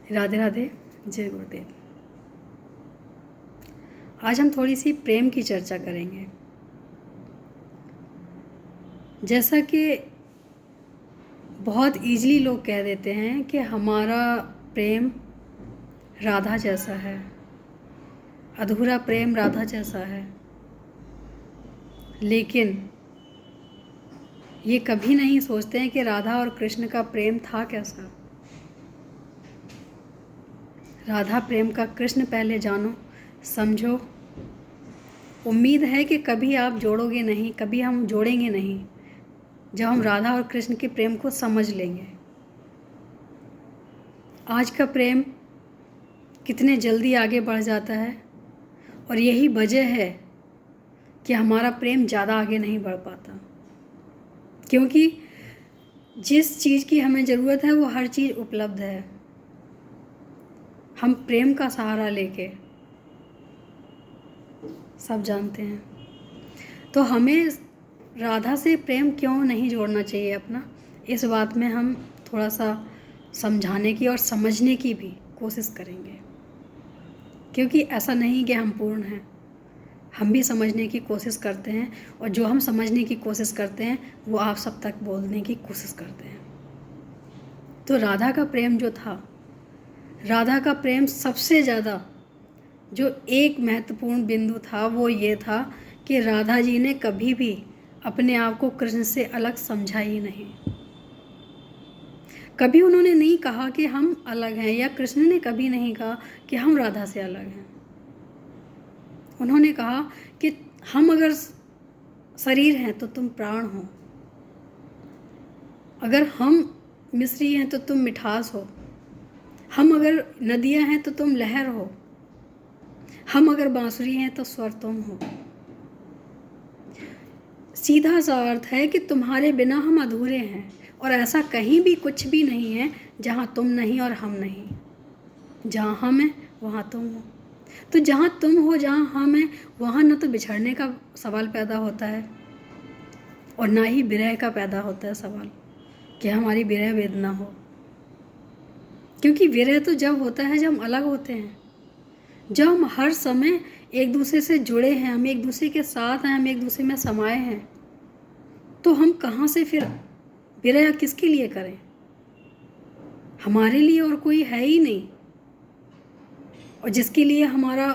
राधे राधे, जय गुरुदेव। आज हम थोड़ी सी प्रेम की चर्चा करेंगे। जैसा कि बहुत इजीली लोग कह देते हैं कि हमारा प्रेम राधा जैसा है, अधूरा प्रेम राधा जैसा है, लेकिन ये कभी नहीं सोचते हैं कि राधा और कृष्ण का प्रेम था कैसा। राधा प्रेम का कृष्ण पहले जानो, समझो। उम्मीद है कि कभी आप जोड़ोगे नहीं, कभी हम जोड़ेंगे नहीं जब हम राधा और कृष्ण के प्रेम को समझ लेंगे। आज का प्रेम कितने जल्दी आगे बढ़ जाता है और यही वजह है कि हमारा प्रेम ज़्यादा आगे नहीं बढ़ पाता, क्योंकि जिस चीज़ की हमें ज़रूरत है वो हर चीज़ उपलब्ध है। हम प्रेम का सहारा लेके सब जानते हैं, तो हमें राधा से प्रेम क्यों नहीं जोड़ना चाहिए अपना, इस बात में हम थोड़ा सा समझाने की और समझने की भी कोशिश करेंगे। क्योंकि ऐसा नहीं कि हम पूर्ण हैं, हम भी समझने की कोशिश करते हैं, और जो हम समझने की कोशिश करते हैं वो आप सब तक बोलने की कोशिश करते हैं। तो राधा का प्रेम जो था, राधा का प्रेम सबसे ज़्यादा जो एक महत्वपूर्ण बिंदु था वो ये था कि राधा जी ने कभी भी अपने आप को कृष्ण से अलग समझा ही नहीं। कभी उन्होंने नहीं कहा कि हम अलग हैं, या कृष्ण ने कभी नहीं कहा कि हम राधा से अलग हैं। उन्होंने कहा कि हम अगर शरीर हैं तो तुम प्राण हो, अगर हम मिश्री हैं तो तुम मिठास हो, हम अगर नदियां हैं तो तुम लहर हो, हम अगर बांसुरी हैं तो स्वर तुम हो। सीधा सा अर्थ है कि तुम्हारे बिना हम अधूरे हैं, और ऐसा कहीं भी कुछ भी नहीं है जहाँ तुम नहीं और हम नहीं। जहाँ हम हैं वहाँ तुम हो। तो जहाँ तुम हो, जहाँ हम हैं, वहाँ न तो बिछड़ने का सवाल पैदा होता है और ना ही विरह का पैदा होता है सवाल कि हमारी विरह वेदना हो। क्योंकि विरह तो जब होता है जब हम अलग होते हैं, जब हम हर समय एक दूसरे से जुड़े हैं, हम एक दूसरे के साथ हैं, हम एक दूसरे में समाये हैं, तो हम कहाँ से फिर विरह किसके लिए करें? हमारे लिए और कोई है ही नहीं, और जिसके लिए हमारा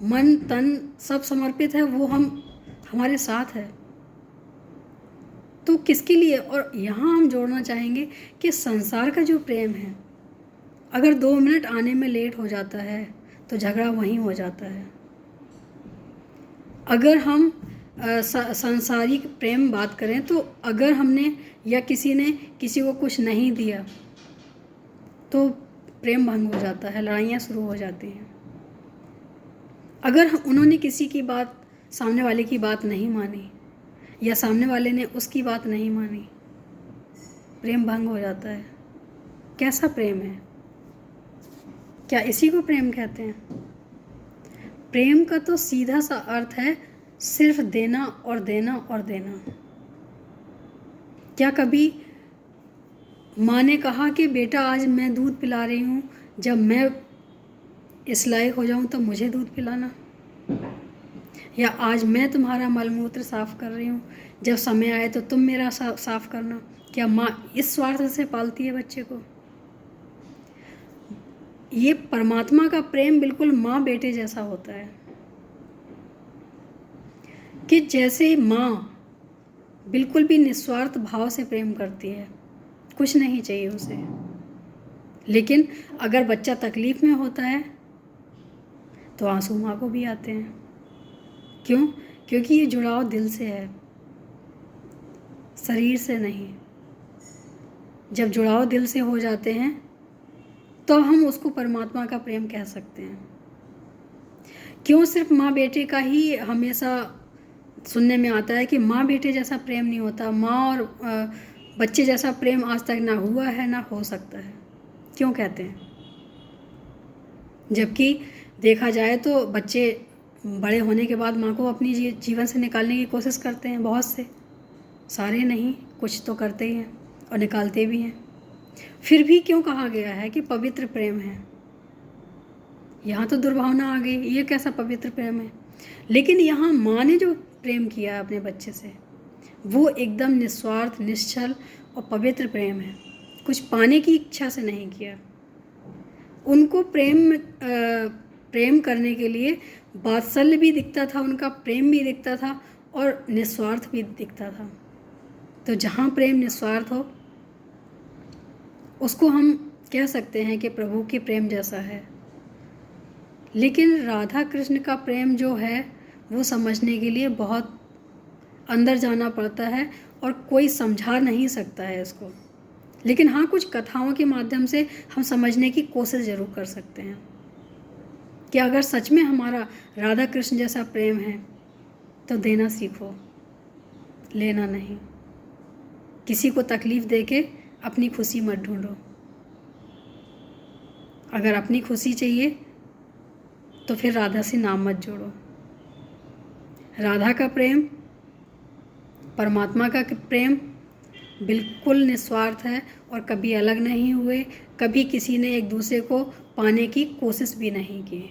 मन तन सब समर्पित है वो हमारे साथ है, तो किसके लिए? और यहाँ हम जोड़ना चाहेंगे कि संसार का जो प्रेम है, अगर 2 मिनट आने में लेट हो जाता है तो झगड़ा वहीं हो जाता है। अगर हम सांसारिक प्रेम बात करें तो अगर हमने या किसी ने किसी को कुछ नहीं दिया तो प्रेम भंग हो जाता है, लड़ाइयाँ शुरू हो जाती हैं। अगर उन्होंने किसी की बात, सामने वाले की बात नहीं मानी, या सामने वाले ने उसकी बात नहीं मानी, प्रेम भंग हो जाता है। कैसा प्रेम है? क्या इसी को प्रेम कहते हैं? प्रेम का तो सीधा सा अर्थ है सिर्फ देना और देना और देना। क्या कभी माँ ने कहा कि बेटा आज मैं दूध पिला रही हूँ, जब मैं इस लायक हो जाऊँ तो मुझे दूध पिलाना, या आज मैं तुम्हारा मलमूत्र साफ़ कर रही हूँ, जब समय आए तो तुम मेरा साफ़ करना? क्या माँ इस स्वार्थ से पालती है बच्चे को? ये परमात्मा का प्रेम बिल्कुल माँ बेटे जैसा होता है, कि जैसे माँ बिल्कुल भी निस्वार्थ भाव से प्रेम करती है, कुछ नहीं चाहिए उसे, लेकिन अगर बच्चा तकलीफ़ में होता है तो आंसू माँ को भी आते हैं। क्यों? क्योंकि ये जुड़ाव दिल से है, शरीर से नहीं। जब जुड़ाव दिल से हो जाते हैं तो हम उसको परमात्मा का प्रेम कह सकते हैं। क्यों सिर्फ माँ बेटे का ही हमेशा सुनने में आता है कि माँ बेटे जैसा प्रेम नहीं होता, माँ और बच्चे जैसा प्रेम आज तक ना हुआ है ना हो सकता है? क्यों कहते हैं? जबकि देखा जाए तो बच्चे बड़े होने के बाद माँ को अपनी जीवन से निकालने की कोशिश करते हैं, बहुत से, सारे नहीं, कुछ तो करते ही हैं और निकालते भी हैं। फिर भी क्यों कहा गया है कि पवित्र प्रेम है? यहाँ तो दुर्भावना आ गई, ये कैसा पवित्र प्रेम है? लेकिन यहाँ माँ ने जो प्रेम किया है अपने बच्चे से, वो एकदम निस्वार्थ, निश्चल और पवित्र प्रेम है। कुछ पाने की इच्छा से नहीं किया। उनको प्रेम करने के लिए वात्सल्य भी दिखता था, उनका प्रेम भी दिखता था और निस्वार्थ भी दिखता था। तो जहाँ प्रेम निस्वार्थ हो, उसको हम कह सकते हैं कि प्रभु के प्रेम जैसा है। लेकिन राधा कृष्ण का प्रेम जो है वो समझने के लिए बहुत अंदर जाना पड़ता है और कोई समझा नहीं सकता है इसको। लेकिन हाँ, कुछ कथाओं के माध्यम से हम समझने की कोशिश ज़रूर कर सकते हैं कि अगर सच में हमारा राधा कृष्ण जैसा प्रेम है तो देना सीखो, लेना नहीं। किसी को तकलीफ़ देके अपनी खुशी मत ढूंढो। अगर अपनी खुशी चाहिए तो फिर राधा से नाम मत जोड़ो। राधा का प्रेम, परमात्मा का प्रेम बिल्कुल निस्वार्थ है और कभी अलग नहीं हुए, कभी किसी ने एक दूसरे को पाने की कोशिश भी नहीं की।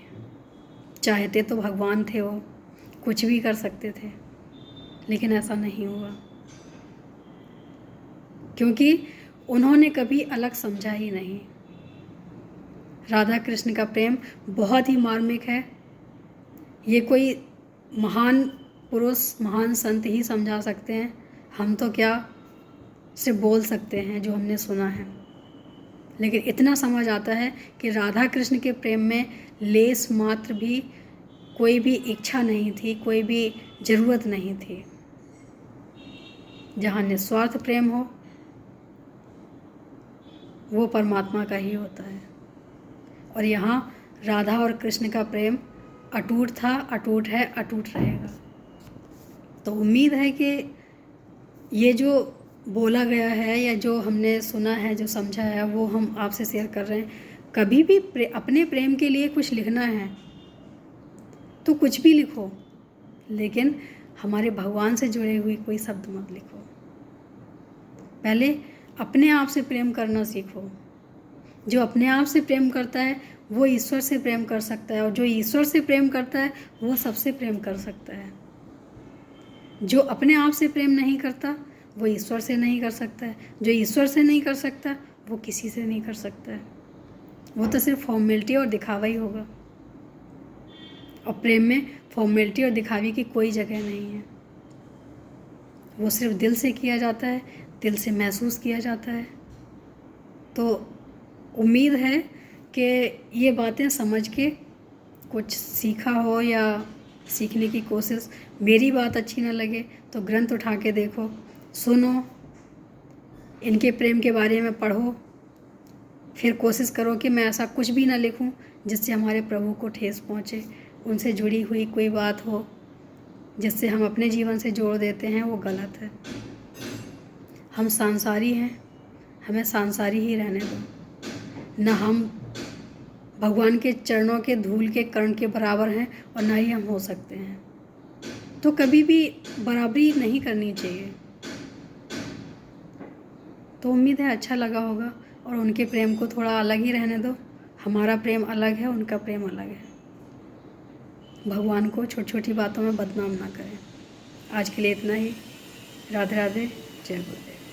चाहते तो भगवान थे, वो कुछ भी कर सकते थे, लेकिन ऐसा नहीं हुआ क्योंकि उन्होंने कभी अलग समझा ही नहीं। राधा कृष्ण का प्रेम बहुत ही मार्मिक है। ये कोई महान पुरुष, महान संत ही समझा सकते हैं। हम तो क्या सिर्फ बोल सकते हैं जो हमने सुना है। लेकिन इतना समझ आता है कि राधा कृष्ण के प्रेम में लेस मात्र भी कोई भी इच्छा नहीं थी, कोई भी ज़रूरत नहीं थी। जहाँ निस्वार्थ प्रेम हो वो परमात्मा का ही होता है। और यहाँ राधा और कृष्ण का प्रेम अटूट था, अटूट है, अटूट रहेगा। तो उम्मीद है कि ये जो बोला गया है या जो हमने सुना है, जो समझा है, वो हम आपसे शेयर कर रहे हैं। कभी भी अपने प्रेम के लिए कुछ लिखना है तो कुछ भी लिखो, लेकिन हमारे भगवान से जुड़े हुए कोई शब्द मत लिखो। पहले अपने आप से प्रेम करना सीखो। जो अपने आप से प्रेम करता है वो ईश्वर से प्रेम कर सकता है, और जो ईश्वर से प्रेम करता है वो सबसे प्रेम कर सकता है। जो अपने आप से प्रेम नहीं करता वो ईश्वर से नहीं कर सकता है। जो ईश्वर से नहीं कर सकता वो किसी से नहीं कर सकता है। वो तो सिर्फ फॉर्मेलिटी और दिखावा ही होगा। और प्रेम में फॉर्मेलिटी और दिखावे की कोई जगह नहीं है। वो सिर्फ दिल से किया जाता है, दिल से महसूस किया जाता है। तो उम्मीद है कि ये बातें समझ के कुछ सीखा हो, या सीखने की कोशिश। मेरी बात अच्छी ना लगे तो ग्रंथ उठा के देखो, सुनो, इनके प्रेम के बारे में पढ़ो, फिर कोशिश करो कि मैं ऐसा कुछ भी ना लिखूं जिससे हमारे प्रभु को ठेस पहुंचे। उनसे जुड़ी हुई कोई बात हो जिससे हम अपने जीवन से जोड़ देते हैं, वो गलत है। हम सांसारी हैं, हमें सांसारी ही रहने दो। ना हम भगवान के चरणों के धूल के कण के बराबर हैं और ना ही हम हो सकते हैं। तो कभी भी बराबरी नहीं करनी चाहिए। तो उम्मीद है अच्छा लगा होगा, और उनके प्रेम को थोड़ा अलग ही रहने दो। हमारा प्रेम अलग है, उनका प्रेम अलग है। भगवान को छोटी छोटी बातों में बदनाम ना करें। आज के लिए इतना ही। राधे राधे, जय गुरुदेव।